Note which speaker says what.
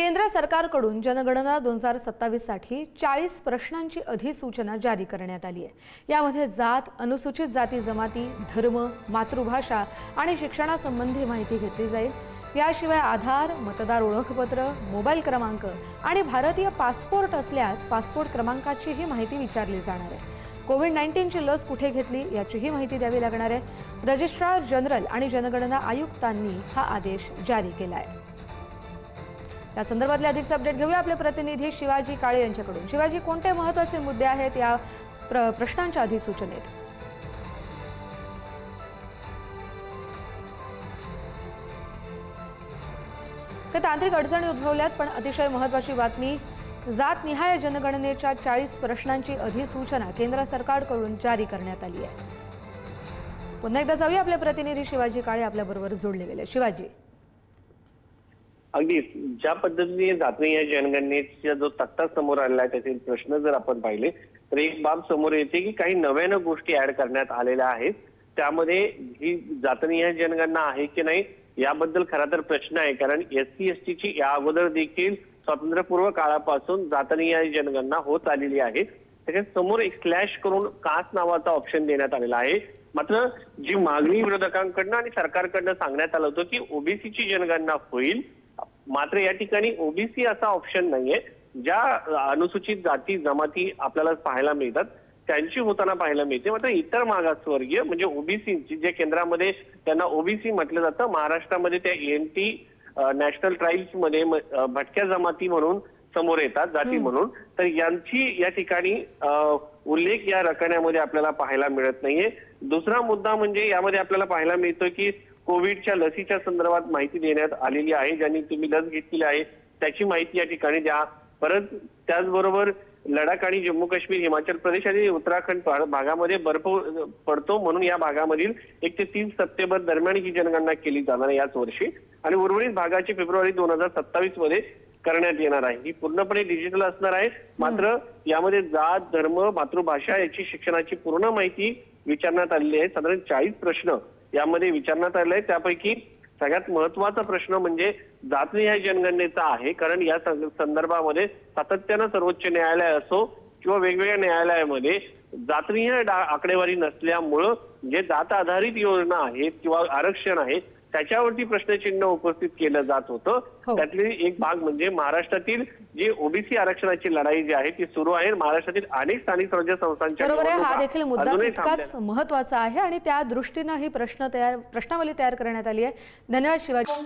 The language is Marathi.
Speaker 1: केंद्र सरकारकडून जनगणना 2027 साठी 40 प्रश्नांची अधिसूचना जारी करण्यात आली आहे। यामध्ये जात, अनुसूचित जाती जमाती, धर्म, मातृभाषा आणि शिक्षणासंबंधी माहिती घेतली जाईल। याशिवाय आधार, मतदार ओळखपत्र, मोबाईल क्रमांक आणि भारतीय पासपोर्ट असल्यास पासपोर्ट क्रमांकाचीही माहिती विचारली जाणार आहे। कोविड-19 ची लस कुठे घेतली याचीही माहिती द्यावी लागणार आहे। रजिस्ट्रार जनरल आणि जनगणना आयुक्तांनी हा आदेश जारी केला आहे। या संदर्भातले अधिकचे अपडेट घेऊया आपले प्रतिनिधी शिवाजी काळे यांच्याकडून। शिवाजी, कोणते महत्त्वाचे मुद्दे आहेत या प्रश्नांच्या अधिसूचनेत? तांत्रिक अडचणी उद्भवल्यात, पण अतिशय महत्त्वाची बातमी, जातनिहाय जनगणनेच्या 40 प्रश्नांची अधिसूचना केंद्र सरकारकडून जारी करण्यात आली आहे। पुन्हा एकदा जाऊया आपले प्रतिनिधी शिवाजी काळे आपल्याबरोबर जोडले गेले। शिवाजी,
Speaker 2: अगदी ज्या पद्धतीने जातीय जनगणनेचा जो तक्ता समोर आलेला आहे त्याचे प्रश्न जर आपण पाहिले तर एक बाब समोर येते की काही नव्यानं गोष्टी ऍड करण्यात आलेल्या आहेत। त्यामध्ये ही जातीय जनगणना आहे की नाही याबद्दल खरा तर प्रश्न आहे, कारण SC/ST ची या अगोदर देखील स्वातंत्र्यपूर्व काळापासून जातीय जनगणना होत आलेली आहे। त्याच्या समोर एक स्लॅश करून कास्ट नावाचा ऑप्शन देण्यात आलेला आहे। मात्र जी मागणी विरोधकांकडनं आणि सरकारकडनं सांगण्यात आलं होतं की ओबीसीची जनगणना होईल, मात्र या ठिकाणी ओबीसी असा ऑप्शन नाहीये। ज्या अनुसूचित जाती जमाती आपल्याला पाहायला मिळतात त्यांची होताना पाहायला मिळते, मात्र इतर मागासवर्गीय म्हणजे ओबीसी जे केंद्रामध्ये त्यांना ओबीसी म्हटलं जातं, महाराष्ट्रामध्ये त्या ENT नॅशनल ट्राईब्स मध्ये भटक्या जमाती म्हणून समोर येतात, जाती म्हणून, तर यांची या ठिकाणी उल्लेख या रकान्यामध्ये आपल्याला पाहायला मिळत नाहीये। दुसरा मुद्दा म्हणजे यामध्ये आपल्याला पाहायला मिळतं की कोविडच्या लसीच्या संदर्भात माहिती देण्यात आलेली आहे। ज्यांनी तुम्ही लस घेतलेली आहे त्याची माहिती या ठिकाणी द्या। परत त्याचबरोबर लडाख आणि जम्मू काश्मीर, हिमाचल प्रदेश आणि उत्तराखंड भागामध्ये बर्फ पडतो, म्हणून या भागामधील 1 ते 3 सप्टेंबर दरम्यान ही जनगणना केली जाणार आहे याच वर्षी, आणि उर्वरित भागाची फेब्रुवारी 2027 मध्ये करण्यात येणार आहे। ही पूर्णपणे डिजिटल असणार आहे। मात्र यामध्ये जात, धर्म, मातृभाषा याची शिक्षणाची पूर्ण माहिती विचारण्यात आलेली आहे। साधारण 40 प्रश्न यामध्ये विचारण्यात आले आहे। त्यापैकी सगळ्यात महत्त्वाचा प्रश्न म्हणजे जातीय जनगणनेचा आहे, कारण या संदर्भामध्ये सातत्यानं सर्वोच्च न्यायालय असो किंवा वेगवेगळ्या न्यायालयामध्ये जातीय आकडेवारी नसल्यामुळं जे जात आधारित योजना आहेत किंवा आरक्षण आहे त्याच्यावरती प्रश्नचिन्ह उपस्थित केलं जात होतं। त्यातली एक भाग म्हणजे महाराष्ट्रातील जी ओबीसी आरक्षणाची लढाई जी आहे ती सुरू आहे। महाराष्ट्रातील अनेक स्थानिक स्वराज्य संस्थांच्या
Speaker 1: बरोबर आहे, हा देखील मुद्दा तितकाच महत्त्वाचा आहे आणि त्या दृष्टीने ही प्रश्नावली तयार करण्यात आली आहे। धन्यवाद शिवाजी।